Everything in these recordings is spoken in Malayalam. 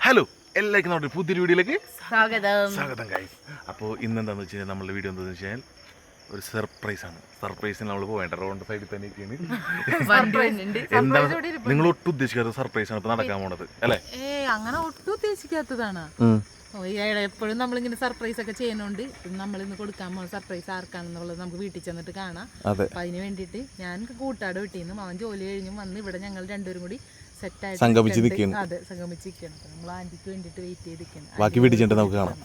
ഹലോ എല്ലാവർക്കും നമ്മുടെ പുതിയൊരു വീഡിയോയിലേക്ക് സ്വാഗതം ഗൈസ്. അപ്പോൾ ഇന്നെന്താണെന്ന് വെച്ച് കഴിഞ്ഞാൽ നമ്മളുടെ വീഡിയോ എന്താണെന്ന് വെച്ച് കഴിഞ്ഞാൽ ഒരു സർപ്രൈസാണ്. സർപ്രൈസിന് നമ്മൾ പോകേണ്ട റോഡ് സൈഡിൽ തന്നെ എന്താണ് നിങ്ങൾ ഒട്ടും ഉദ്ദേശിക്കാത്ത സർപ്രൈസാണ് ഇപ്പോൾ നടക്കാൻ പോണത് അല്ലേ? അങ്ങനെ ഒട്ടും ഉദ്ദേശിക്കാത്തതാണ്. എപ്പോഴും നമ്മളിങ്ങനെ സർപ്രൈസ് ഒക്കെ ചെയ്യുന്നോണ്ട് നമ്മളിന്ന് കൊടുക്കാൻ പോകുന്ന സർപ്രൈസ് ആർക്കാണെന്നുള്ളത് നമുക്ക് വീട്ടിൽ ചെന്നിട്ട് കാണാം. അപ്പൊ അതിന് വേണ്ടിയിട്ട് ഞാൻ കൂട്ടാട് വീട്ടിൽ നിന്നും അവൻ ജോലി കഴിഞ്ഞും വന്ന് ഇവിടെ ഞങ്ങൾ രണ്ടുപേരും കൂടി സംഗമിച്ച് നിൽക്കണം. നമ്മൾ ആന്റിക്ക് വേണ്ടിട്ട് വെയിറ്റ് ചെയ്തിരിക്കണം. ബാക്കി വീട്ടിൽ ചെന്നിട്ട് നമുക്ക് കാണാം.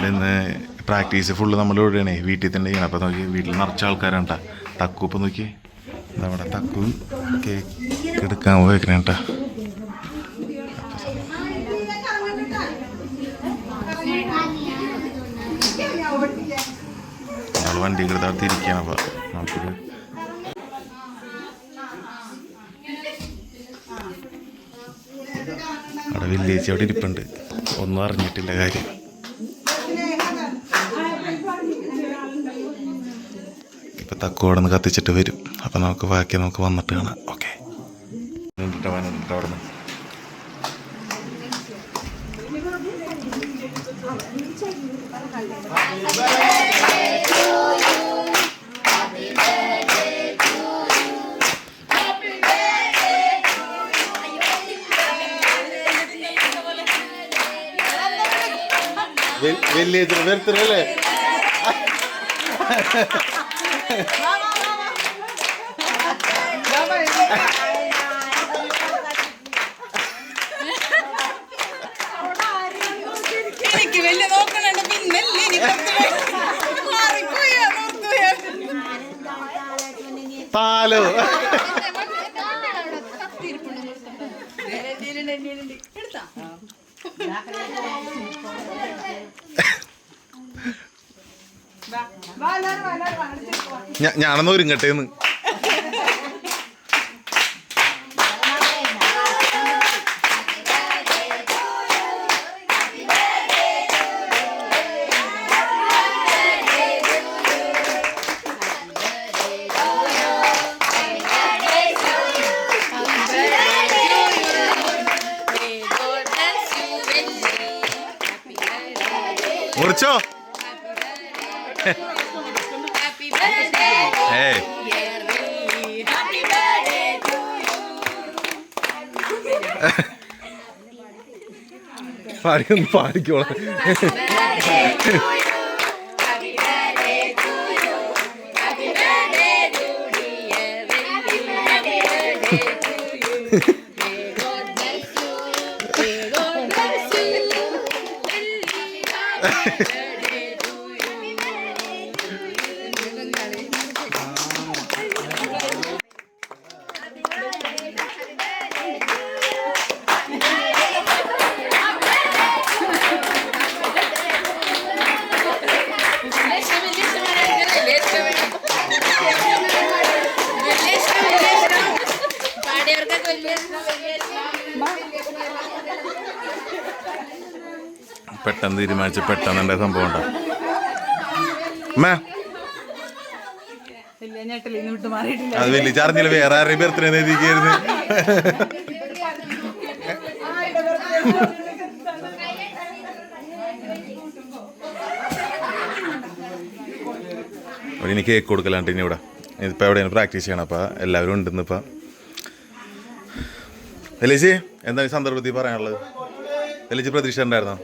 ഇന്ന് പ്രാക്ടീസ് ഫുള്ള് നമ്മൾ ഇവിടെയാണേ വീട്ടിൽ തന്നെ ചെയ്യണം. അപ്പം നോക്കി വീട്ടിൽ നിറച്ച ആൾക്കാരാണ് കേട്ടോ. തക്കു ഇപ്പം നോക്കി നമ്മുടെ തക്കു കേക്ക് എടുക്കാൻ പോയിക്കണം കേട്ടോ. നമ്മൾ വണ്ടി എടുത്തിരിക്കുകയാണ്. അപ്പം നമുക്കിത് അവിടെ വില്ലേജ് അവിടെ ഇരിപ്പുണ്ട്. ഒന്നും അറിഞ്ഞിട്ടില്ല കാര്യം. ഇപ്പം തക്കോടെ നിന്ന് കത്തിച്ചിട്ട് വരും. അപ്പം നമുക്ക് വന്നിട്ട് കാണാം. ഓക്കെ അവിടെ നിന്ന് വലിയ വരത്തില്ലേ? എനിക്ക് വലിയ നോക്കണുണ്ട്. പിന്നല്ലേ പാലോ ഞാനൊന്ന് ഒരുങ്ങട്ടേന്ന്. മുറിച്ചോ? പാടിയൊന്ന് പാടിക്കോളാം. പെട്ടെന്ന് തീരുമാനിച്ച് പെട്ടെന്ന് സംഭവം ഉണ്ടോ? അത് വലിയ ചറിഞ്ഞില്ല. വേറെ ആരെയും ബർത്ത്ഡേ എഴുതിക്കായിരുന്നു. ഇവിടെ ഇനി കേക്ക് കൊടുക്കലാണ്ട്. ഇനി ഇവിടെ ഇതിപ്പോൾ എവിടെയാണ് പ്രാക്ടീസ് ചെയ്യണം. അപ്പം എല്ലാവരും ഉണ്ടെന്ന്. ഇപ്പം എലേച്ചി എന്താ ഈ സന്ദർഭത്തിൽ പറയാനുള്ളത്? എലേച്ചി പ്രതീക്ഷ ഉണ്ടായിരുന്നോ?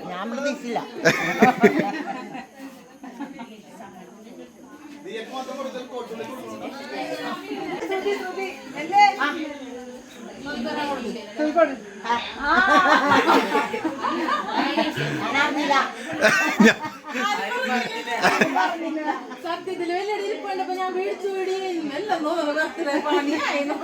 സത്യത്തില് വലിയ ഇരിപ്പുണ്ടപ്പോ ഞാൻ വീഴ്ച വീടി എല്ലാം പണിയായിരുന്നു.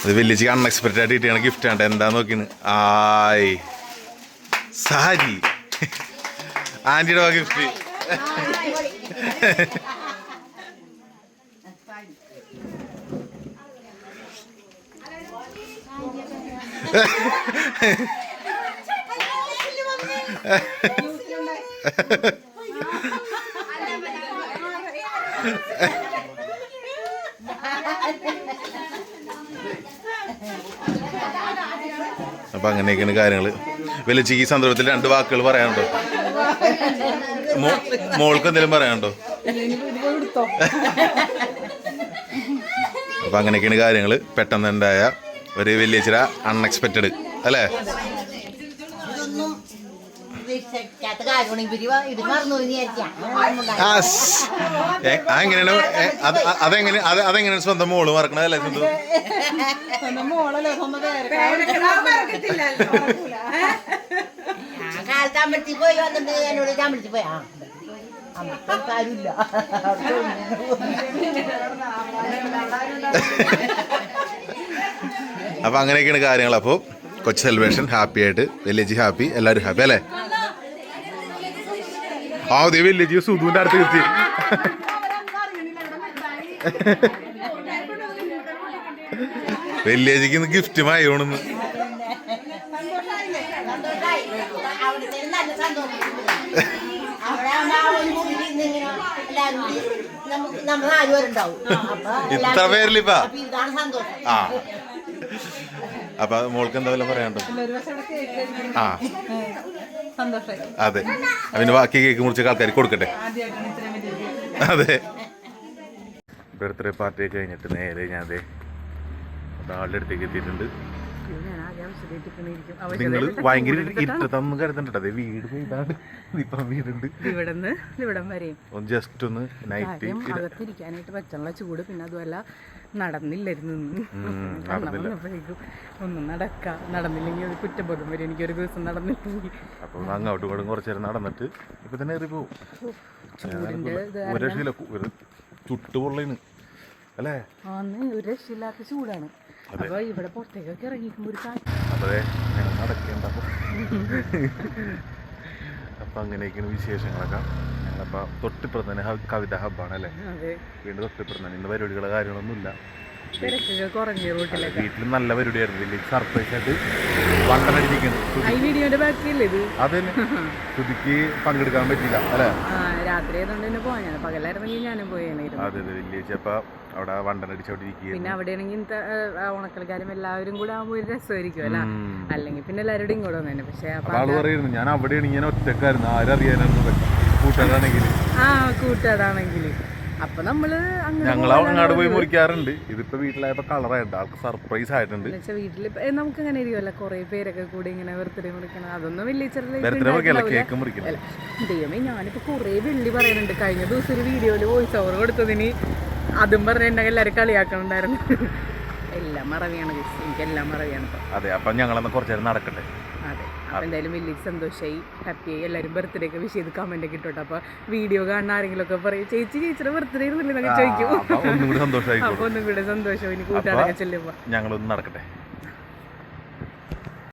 അത് വലിയ അൺഎക്സ്പെക്റ്റഡ് ആയിട്ട് കിട്ടിയാണ് ഗിഫ്റ്റ് ആണ്. എന്താ നോക്കിന് ആയ് സാരി ആന്റിയുടെ ഗിഫ്റ്റ്. അപ്പൊ അങ്ങനെയൊക്കെയാണ് കാര്യങ്ങള്. വെളിച്ചക്ക് ഈ സന്ദർഭത്തിൽ 2 വാക്കുകൾ പറയാനുണ്ടോ? മോൾക്ക് എന്തെങ്കിലും പറയാനുണ്ടോ? അപ്പൊ അങ്ങനെയൊക്കെയാണ് കാര്യങ്ങള്. പെട്ടെന്ന് ഉണ്ടായ ഒരു വലിയ ചില അൺഎക്സ്പെക്റ്റഡ് അല്ലേ? അതെങ്ങനെയാണ് അതെങ്ങനെയാണ് സ്വന്തം മോള് മറക്കണത് അല്ലേ? സ്വന്തം കാലത്താമ്പലത്തിൽ പോയി വന്നിട്ട് എന്നോട് ചാമ്പലത്തിൽ പോയാ കാര്യമില്ല. അപ്പൊ അങ്ങനെയൊക്കെയാണ് കാര്യങ്ങൾ. അപ്പോൾ കൊച്ചു സെലിബ്രേഷൻ ഹാപ്പി ആയിട്ട്, വില്ലേജ് ഹാപ്പി, എല്ലാവരും ഹാപ്പി അല്ലേ? ആ ദേ വില്ലേജ് സുധുവിന്റെ അടുത്ത് കിട്ടി. വില്ലേജിക്ക് ഇന്ന് ഗിഫ്റ്റുമായി ഓണെന്ന്. ഇത്ര പേരിലിപ്പാ. ആ അപ്പൊ മോൾക്ക് എന്താ വല്ല പറയാണ്ടോ? ആ അതെ, അവന് ബാക്കി കേക്ക് മുറിച്ച ആൾക്കാർ കൊടുക്കട്ടെ. അതെ, ബർത്ത്ഡേ പാർട്ടി ഒക്കെ കഴിഞ്ഞിട്ട് നേരെ ഞാൻ അതെ ആളുടെ അടുത്തേക്ക് എത്തിയിട്ടുണ്ട്. നിങ്ങൾ ഭയങ്കര ഇരുട്ടത്തൊന്നും കരുതണ്ട. അതെ വീട് ഇതാണ്, ഇപ്പം വീടുണ്ട്. ഇവിടം വരെയും ജസ്റ്റ് ഒന്ന് നൈറ്റ് അകത്തിരിക്കാനായിട്ട് പറ്റുള്ള ചൂട്. പിന്നെ അതുമല്ല നടന്നില്ലായിരുന്നു വന്നപ്പോഴേക്കും ഒന്നും നടന്നില്ലെങ്കിൽ ഒരു കുറ്റബോധം വരും. എനിക്കൊരു ദിവസം നടന്നില്ലെങ്കിൽ. അപ്പം അങ്ങോട്ടും ഇങ്ങോട്ടും കുറച്ചു നേരം നടന്നിട്ട് ഇപ്പൊ തന്നെ ഏറി പോവും. ഒരു രക്ഷയില്ല, ചുട്ടുപൊള്ളേന് അല്ലേ? ഒരു രക്ഷയില്ലാത്ത ചൂടാണ്. അപ്പൊ ഇവിടെ പുറത്തേക്കൊക്കെ ഇറങ്ങിക്കുമ്പോ ഒരു അതെ ഞങ്ങൾ നടക്കേണ്ടപ്പോ. അപ്പൊ അങ്ങനെയൊക്കെയാണ് വിശേഷങ്ങളൊക്കെ. ഞങ്ങളപ്പോ തൊട്ടിപ്പുറത്ത് തന്നെ കവിത ഹബ്ബാണ് അല്ലേ? വീണ്ടും തൊട്ടിപ്പുറത്ത് തന്നെ. ഇന്ന് പരിപാടികളോ കാര്യങ്ങളൊന്നുമില്ല. വീട്ടിൽ നല്ല പരിപാടിയായിരുന്നു. വലിയ സർപ്രൈസ് ആയിട്ട് വണ്ടനടിപ്പിക്കുന്നു. അതന്നെ ശ്രുതിക്ക് പങ്കെടുക്കാൻ പറ്റില്ല അല്ലേ? രാത്രി ആയതുകൊണ്ട് തന്നെ പോയാൽ പകലായിരുന്നെങ്കിൽ ഞാനും പോയായിരുന്നു. അതെ അതെ, വലിയ അപ്പൊ അവിടെ വണ്ടനടിച്ചോണ്ടിരിക്കുക. പിന്നെ അവിടെ ആണെങ്കിൽ ഉണക്കൽക്കാരും എല്ലാവരും കൂടെ ആകുമ്പോൾ ഒരു രസമായിരിക്കും അല്ല? അല്ലെങ്കിൽ പിന്നെ എല്ലാവരുടെയും ഇങ്ങോട്ട് വന്നേനെ. പക്ഷെ ആള് പറയുന്നു ഞാൻ അവിടെയാണെങ്കിൽ ഞാൻ ഒറ്റക്കായിരുന്നു, ആരറിയാനായിരുന്നു കൂട്ടുകാരാണെങ്കിൽ. കൂട്ടുകാരാണെങ്കിൽ അപ്പൊ നമ്മള് ഞങ്ങൾ അങ്ങോട്ട് പോയി മുറിക്കാറുണ്ട്. ഇതിപ്പോ വീട്ടിലായപ്പോ കളറായിട്ട് ആൾക്ക് സർപ്രൈസ് ആയിട്ടുണ്ട്. വീട്ടില് നമുക്ക് അങ്ങനെ ഇരിക്കുമല്ലോ, കുറെ പേരൊക്കെ കൂടി ഇങ്ങനെ ബർത്ത്ഡേ മുറിക്കണം. അതൊന്നും വലിയ കേക്ക് മുറിക്കണം. ദൈവമേ, ഞാനിപ്പോ കുറെ വെള്ളി പറയുന്നുണ്ട്. കഴിഞ്ഞ ദിവസം ഒരു വീഡിയോയില് വോയിസ് ഓവർ കൊടുത്തതിന് അതും പറഞ്ഞിട്ടുണ്ടെങ്കിൽ എല്ലാവരും കളിയാക്കണുണ്ടായിരുന്നു. എല്ലാം മറവിയാണ്, എനിക്കെല്ലാം മറവിയാണ് ഇപ്പൊ. അതെ, അപ്പൊ ഞങ്ങളന്ന് കുറച്ചു നേരം നടക്കട്ടെ. അതെ, അപ്പൊ എന്തായാലും വലിയ സന്തോഷമായി, ഹാപ്പിയായി. എല്ലാവരും ബർത്ത്ഡേ ഒക്കെ വിഷ് ചെയ്ത് കമന്റ് ഒക്കെ ഇട്ടോട്ടെ. അപ്പൊ വീഡിയോ കാണുന്ന ആരെങ്കിലും ഒക്കെ പറയും ചേച്ചിയുടെ ബർത്ത്ഡേ എന്നൊക്കെ ചോദിക്കും. ഒന്നും കൂടി സന്തോഷമായി. അപ്പൊ ഒന്നും കൂടെ സന്തോഷം. ഇനി കൂട്ടാനൊക്കെ ചെല്ലുമ്പോ ഞങ്ങളൊന്നും നടക്കട്ടെ.